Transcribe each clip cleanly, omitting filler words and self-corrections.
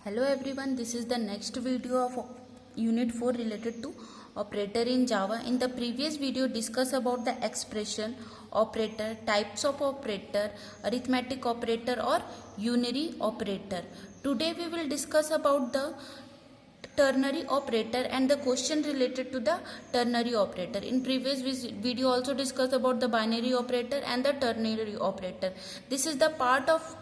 Hello everyone, this is the next video of unit 4 related to operator in Java. In the previous video discuss about the expression, operator, types of operator, arithmetic operator or unary operator. Today we will discuss about the ternary operator and the question related to the ternary operator. In previous video also discussed about the binary operator and the ternary operator. This is the part of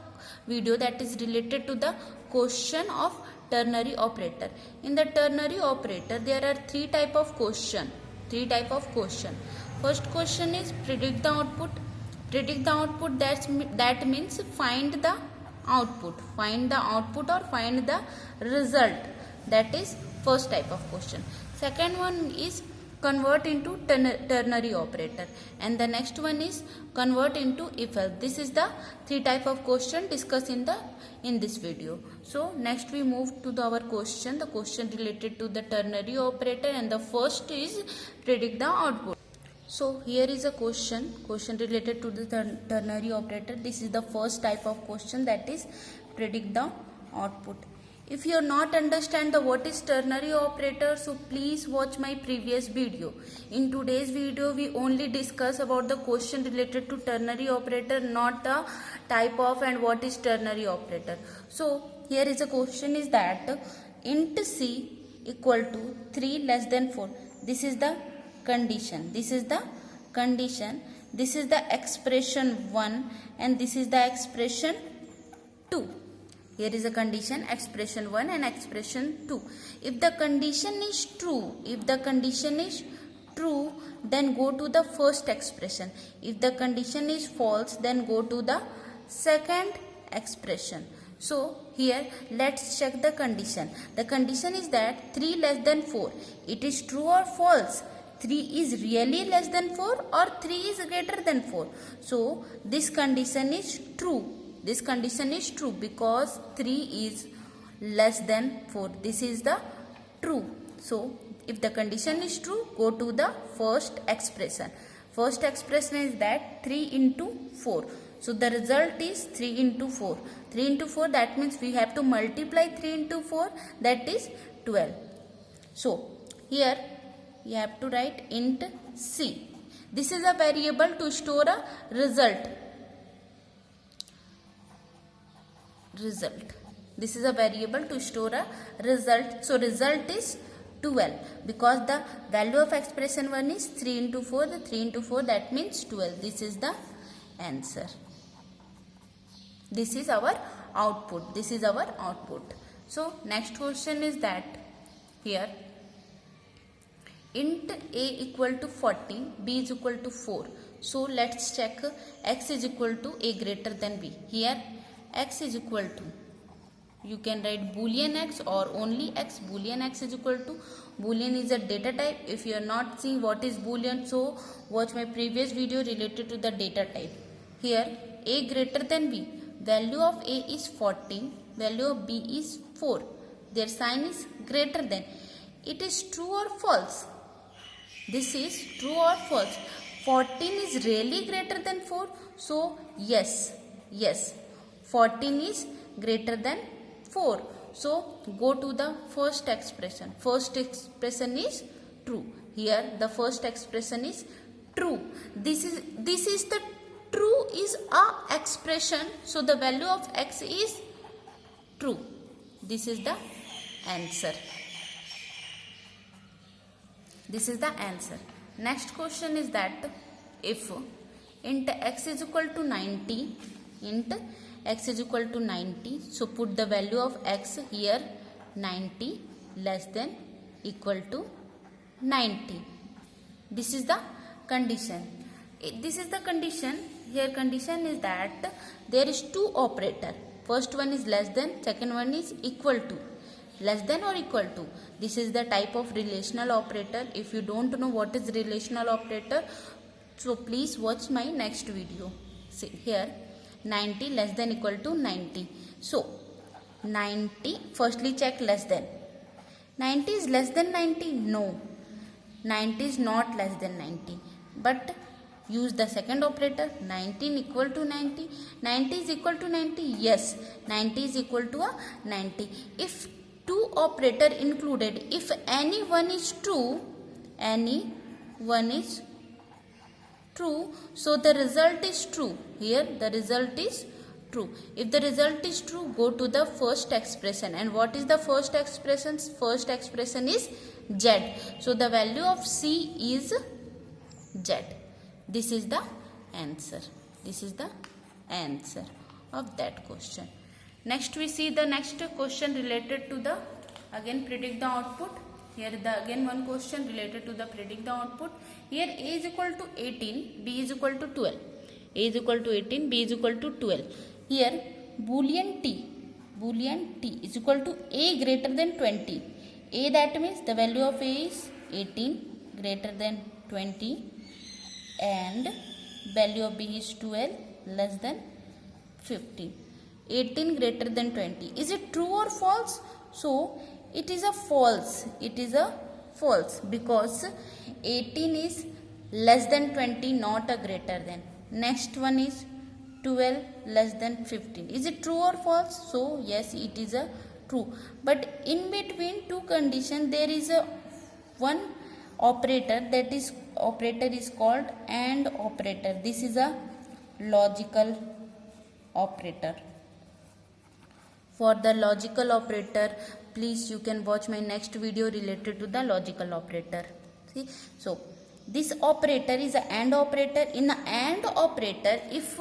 video that is related to the question of ternary operator. In the ternary operator there are three type of question. First question is predict the output. That means find the output or find the result. That is first type of question. Second one is convert into ternary operator, and the next one is convert into if else. This is the three type of question discussed in this video. So next we move to our question, the question related to the ternary operator, and the first is predict the output. So here is a question related to the ternary operator. This is the first type of question, that is predict the output. If you not understand the what is ternary operator, so please watch my previous video. In today's video we only discuss about the question related to ternary operator, not the type of and what is ternary operator. So here is a question is that int c equal to 3 less than 4. This is the condition. This is the expression 1 and this is the expression 2. Here is a condition, expression 1 and expression 2. If the condition is true, then go to the first expression. If the condition is false, then go to the second expression. So here let's check the condition. The condition is that 3 less than 4. It is true or false? 3 is really less than 4 or 3 is greater than 4? So this condition is true. Because 3 is less than 4. This is the true. So if the condition is true, go to the first expression. First expression is that 3 into 4. So the result is 3 into 4. 3 into 4, that means we have to multiply 3 into 4, that is 12. So here you have to write int c. This is a variable to store a result. This is a variable to store a result. So result is 12 because the value of expression 1 is 3 into 4. The 3 into 4, that means 12. This is the answer. This is our output. So next question is that here int a equal to 40, b is equal to 4. So let's check x is equal to a greater than b. Here x is equal to, you can write boolean x or only x. Boolean x is equal to, boolean is a data type. If you are not seeing what is boolean, so watch my previous video related to the data type. Here a greater than b. Value of a is 14, value of b is 4. Their sign is greater than. It is true or false? This is true or false? 14 is really greater than 4. So yes. 14 is greater than 4. So go to the first expression. First expression is true. Here the first expression is true. This is the true is a expression. So the value of x is true. This is the answer. Next question is that if int x is equal to 90, so put the value of x here 90 less than equal to 90. This is the condition. Here condition is that there is two operator. First one is less than, second one is equal to. Less than or equal to. This is the type of relational operator. If you don't know what is relational operator, so please watch my next video. See here 90 less than equal to 90. So 90, firstly check less than. 90 is less than 90? No. 90 is not less than 90. But use the second operator. 19 equal to 90. 90 is equal to 90. Yes, 90 is equal to a 90. If two operator included, if any one is true, any one is true, so the result is true. Here the result is true. If the result is true, go to the first expression. And what is the first expression? First expression is Z. So the value of C is Z. This is the answer. This is the answer of that question. Next we see the next question related to the again predict the output. Here the again one question related to the predict the output. Here A is equal to 18, B is equal to 12. A is equal to 18, B is equal to 12. Here Boolean T is equal to A greater than 20. A, that means the value of A is 18 greater than 20 and value of B is 12 less than 15. 18 greater than 20. Is it true or false? So it is a false. It is a false because 18 is less than 20, not a greater than. Next one is 12 less than 15. Is it true or false? So yes, it is a true. But in between two conditions there is a one operator, that is operator is called AND operator. This is a logical operator. For the logical operator, please you can watch my next video related to the logical operator. See, so this operator is an AND operator. In the AND operator, if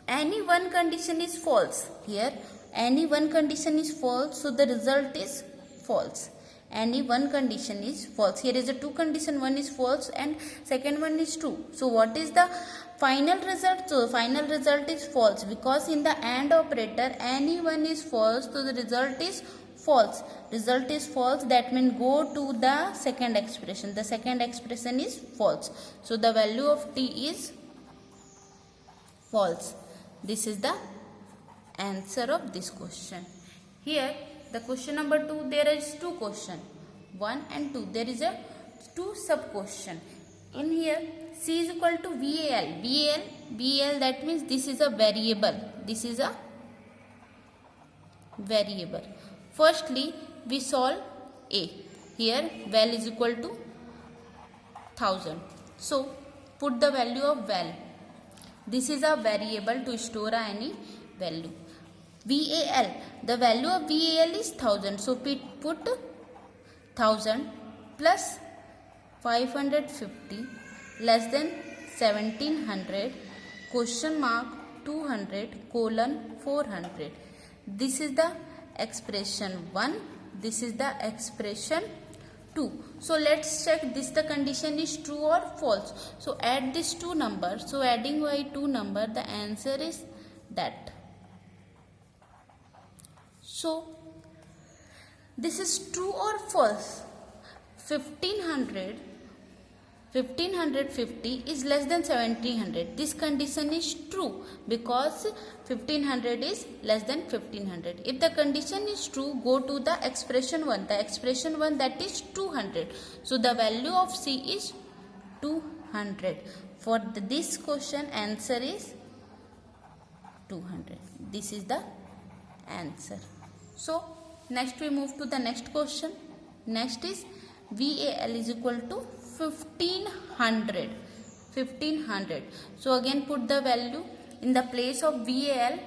any one condition is false, here any one condition is false, so the result is false. Any one condition is false. Here is a two condition, one is false and second one is true. So what is the final result? So final result is false because in the AND operator any one is false, so the result is false. Result is false, that means go to the second expression. The second expression is false. So the value of T is false. This is the answer of this question. Here the question number 2, there is two question, 1 and 2. There is a two sub question. In here C is equal to VAL, that means this is a variable. This is a variable. Firstly we solve A. Here val is equal to 1000. So put the value of val. This is a variable to store any value. VAL, the value of VAL is 1000. So put 1000 plus 550 less than 1700 question mark 200 colon 400. This is the expression 1. This is the expression 2. So let's check this the condition is true or false. So add these two numbers. So adding by two number, the answer is that. So this is true or false? 1550 is less than 1700. This condition is true because 1500 is less than 1500. If the condition is true, go to the expression 1. The expression 1, that is 200. So the value of C is 200. For this question, answer is 200. This is the answer. So next we move to the next question. Next is VAL is equal to 1500. So again put the value in the place of VAL.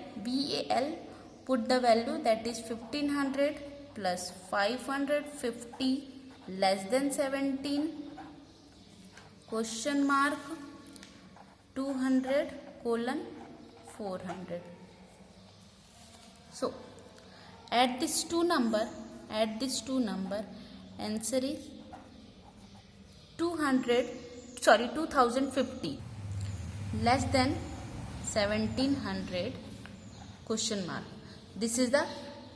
Put the value, that is 1500 plus 550 less than 17 question mark 200 colon 400. So add this two number, answer is 2050 less than 1700 question mark. This is the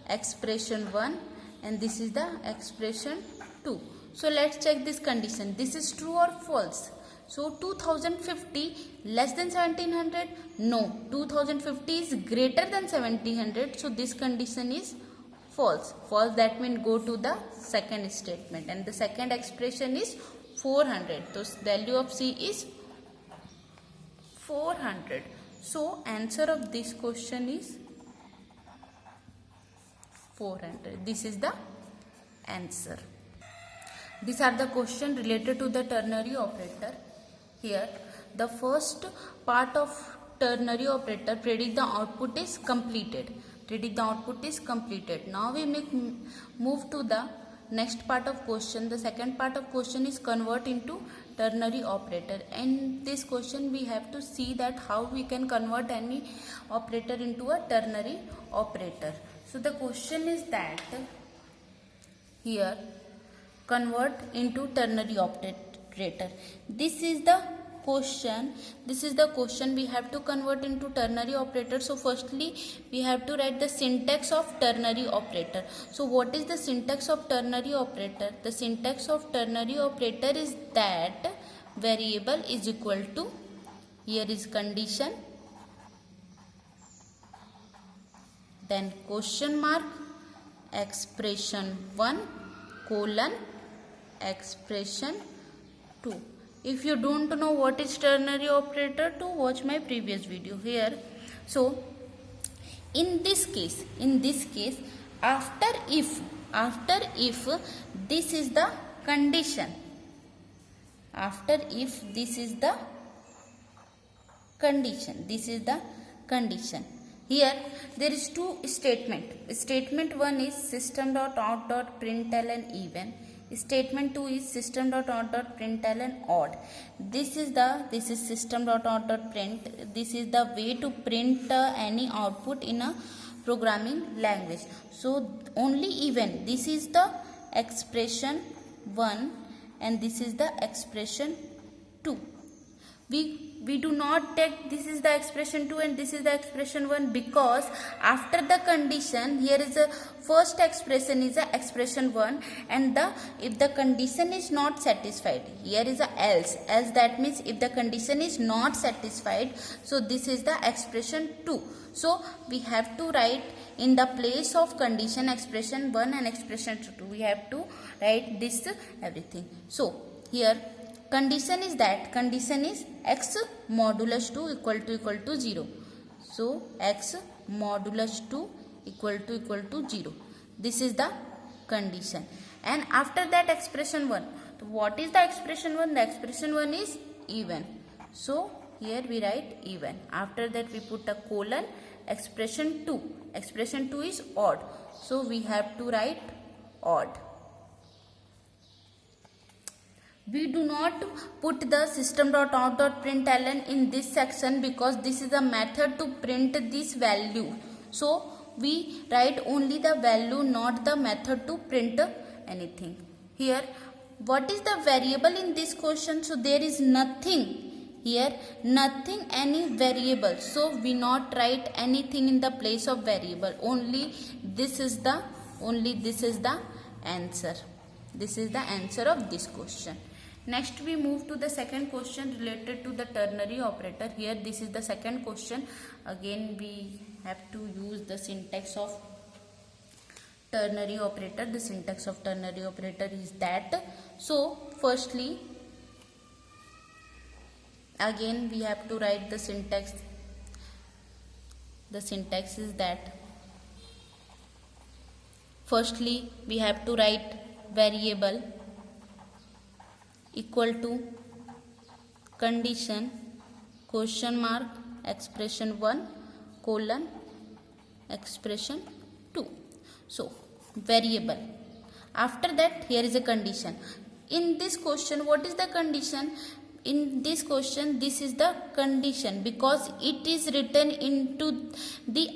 expression 1 and this is the expression 2. So let's check this condition. This is true or false? So 2050 less than 1700? No, 2050 is greater than 1700. So this condition is false. False, that means go to the second statement and the second expression is 400. So value of C is 400. So answer of this question is 400. This is the answer. These are the questions related to the ternary operator. Here the first part of ternary operator, predict the output, is completed. Predict the output is completed. Now we move to the next part of question. The second part of question is convert into ternary operator. In this question we have to see that how we can convert any operator into a ternary operator. So the question is that here convert into ternary operator. This is the question we have to convert into ternary operator. So firstly we have to write the syntax of ternary operator. So what is the syntax of ternary operator? The syntax of ternary operator is that variable is equal to, here is condition, then question mark, expression 1 colon expression 2. If you don't know what is ternary operator, to watch my previous video here. So in this case after if this is the condition, after if this is the condition, here there is two statement 1 is system.out.println even, statement 2 is system.out.println odd. This is system.out.print. This is the way to print any output in a programming language. So only even, this is the expression 1 and this is the expression 2. We do not take this is the expression 2 and this is the expression 1, because after the condition, here is a first expression is a expression 1, and if the condition is not satisfied, here is a else, that means if the condition is not satisfied, so this is the expression 2. So we have to write in the place of condition expression 1 and expression 2, we have to write this everything. So here condition is x modulus 2 equal to 0. So x modulus 2 equal to 0. This is the condition. And after that expression 1. So what is the expression 1? The expression 1 is even. So here we write even. After that we put a colon, expression 2. Expression 2 is odd. So we have to write odd. We do not put the system.out.println in this section because this is a method to print this value. So we write only the value, not the method to print anything. Here, what is the variable in this question? So there is nothing here, nothing, any variable. So we not write anything in the place of variable. Only this is the answer. This is the answer of this question. Next we move to the second question related to the ternary operator. Here this is the second question. Again we have to use the syntax of ternary operator. The syntax of ternary operator is that. So firstly again we have to write the syntax. The syntax is that firstly we have to write variable equal to condition question mark expression 1 colon expression 2. So variable. After that here is a condition. In this question what is the condition? In this question this is the condition because it is written into the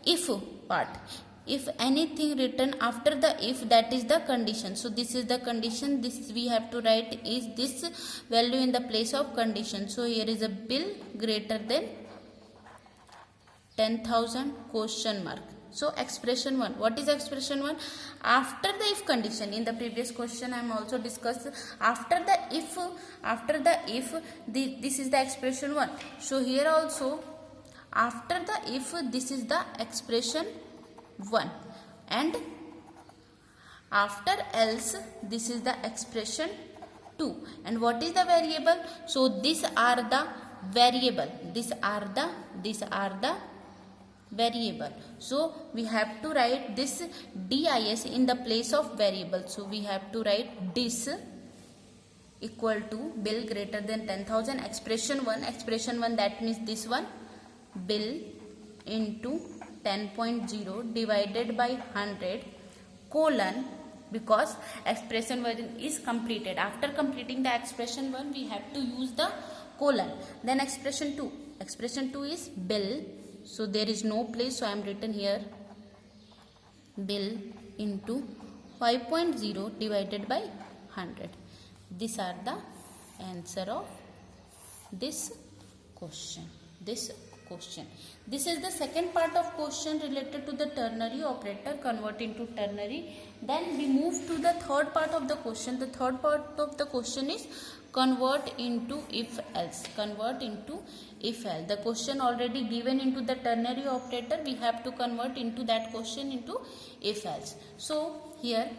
if part. If anything written after the if, that is the condition. So this is the condition. This we have to write is this value in the place of condition. So here is a bill greater than 10,000 question mark. So expression 1. What is expression 1? After the if condition. In the previous question I am also discussed. After the if, this is the expression 1. So here also after the if, this is the expression 1, and after else this is the expression 2. And what is the variable? So these are the variable. These are the variable. So we have to write this dis in the place of variable. So we have to write dis equal to bill greater than 10,000 expression 1 that means this one, bill into 10.0 divided by 100 colon, because expression 1 is completed. After completing the expression 1 we have to use the colon. Then expression 2 is bill, so there is no place, so I am written here bill into 5.0 divided by 100. These are the answer of this question. This is the second part of question related to the ternary operator, convert into ternary. Then we move to the third part of the question. The third part of the question is convert into if else. The question already given into the ternary operator, we have to convert into that question into if else. So here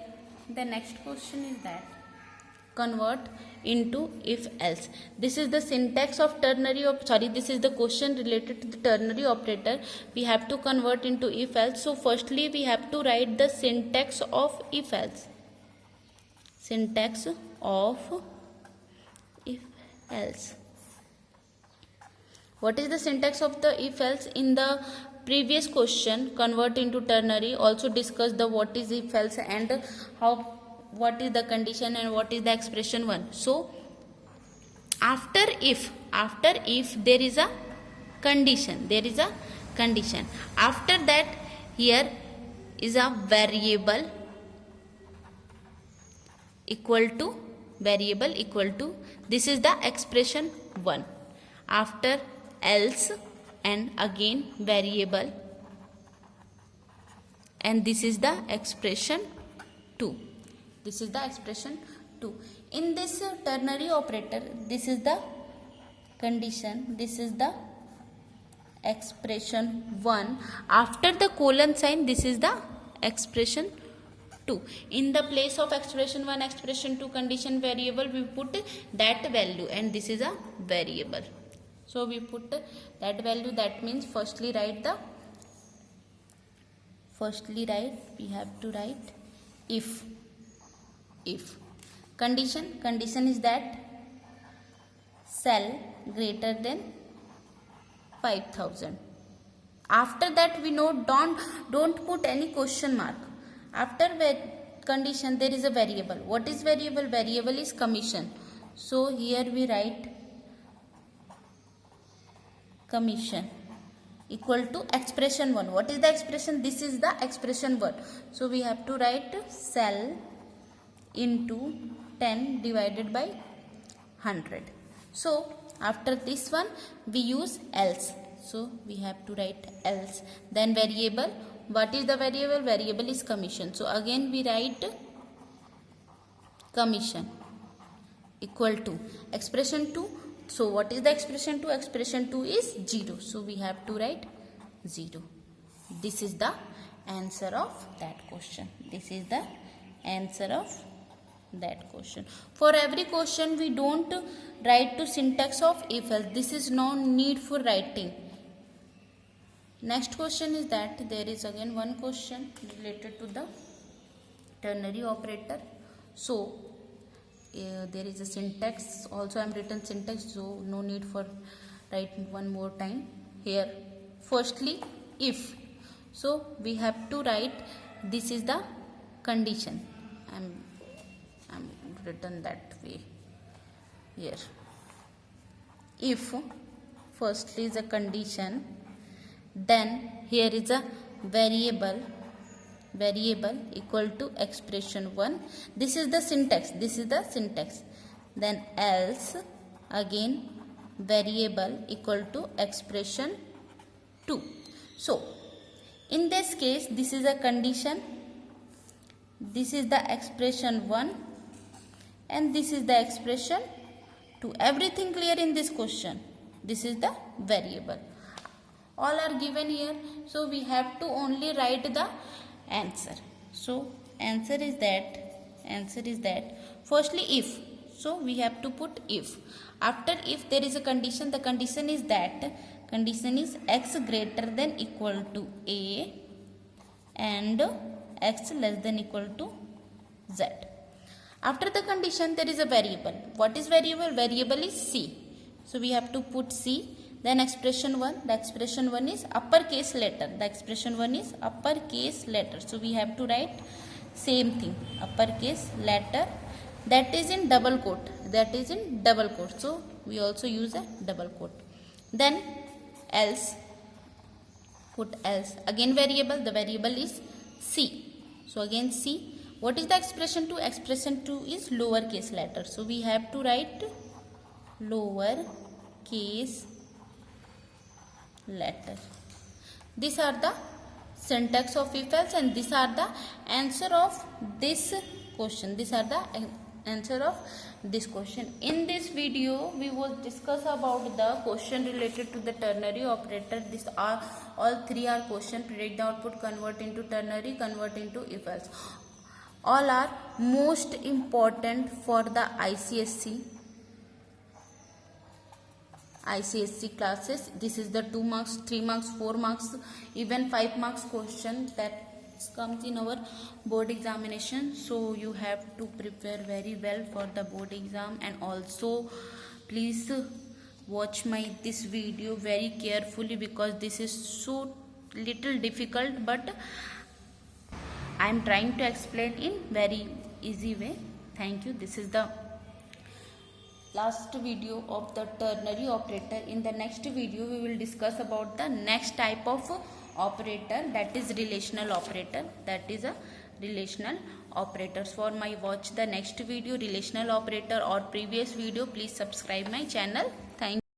the next question is that convert into if else. This is the syntax of this is the question related to the ternary operator. We have to convert into if else. So firstly we have to write the syntax of if else. Syntax of if else. What is the syntax of the if else? In the previous question, convert into ternary, also discussed the what is if else and what is the condition and what is the expression 1. So after if there is a condition, after that here is a variable equal to this is the expression 1. After else and again variable, and this is the expression 2. In this ternary operator, this is the condition, this is the expression 1. After the colon sign, this is the expression 2. In the place of expression 1, expression 2, condition, variable, we put that value, and this is a variable. So we put that value. That means firstly we have to write if condition is that cell greater than 5,000. After that we know don't put any question mark. After condition there is a variable. What is variable? Variable is commission. So here we write commission equal to expression 1. What is the expression? This is the expression 1. So we have to write cell into 10 divided by 100. So after this one we use else. So we have to write else. Then variable. What is the variable? Variable is commission. So again we write commission equal to expression 2. So what is the expression 2? Expression 2 is 0. So we have to write 0. This is the answer of that question. For every question we don't write to syntax of if else. This is no need for writing. Next question is that there is again one question related to the ternary operator. So there is a syntax. Also I am written syntax, so no need for writing one more time here. Firstly if. So we have to write this is the condition. I'm written that way here. If firstly is a condition, then here is a variable equal to expression 1. This is the syntax. Then else, again variable equal to expression 2. So in this case this is a condition, this is the expression 1, and this is the expression 2. Everything clear in this question? This is the variable. All are given here. So we have to only write the answer. So answer is that firstly if. So we have to put if. After if there is a condition, the condition is that condition is x greater than equal to a and x less than equal to z. After the condition there is a variable. What is variable? Variable is c. So we have to put c. Then expression 1. The expression 1 is uppercase letter. The expression 1 is uppercase letter. So we have to write same thing. Uppercase letter. That is in double quote. That is in double quote. So we also use a double quote. Then else. Put else. Again variable. The variable is c. So again c. What is the expression 2? Expression 2 is lowercase letter. So we have to write lowercase letter. These are the syntax of if else and these are the answer of this question. These are the answer of this question. In this video we will discuss about the question related to the ternary operator. These are all three are question: predict the output, convert into ternary, convert into if else. All are most important for the ICSE classes. This is the 2 marks, 3 marks, 4 marks, even 5 marks question that comes in our board examination. So you have to prepare very well for the board exam, and also please watch this video very carefully because this is so little difficult, but I am trying to explain in very easy way. Thank you. This is the last video of the ternary operator. In the next video we will discuss about the next type of operator, that is relational operator. That is a relational operators. For my watch the next video relational operator or previous video, please subscribe my channel.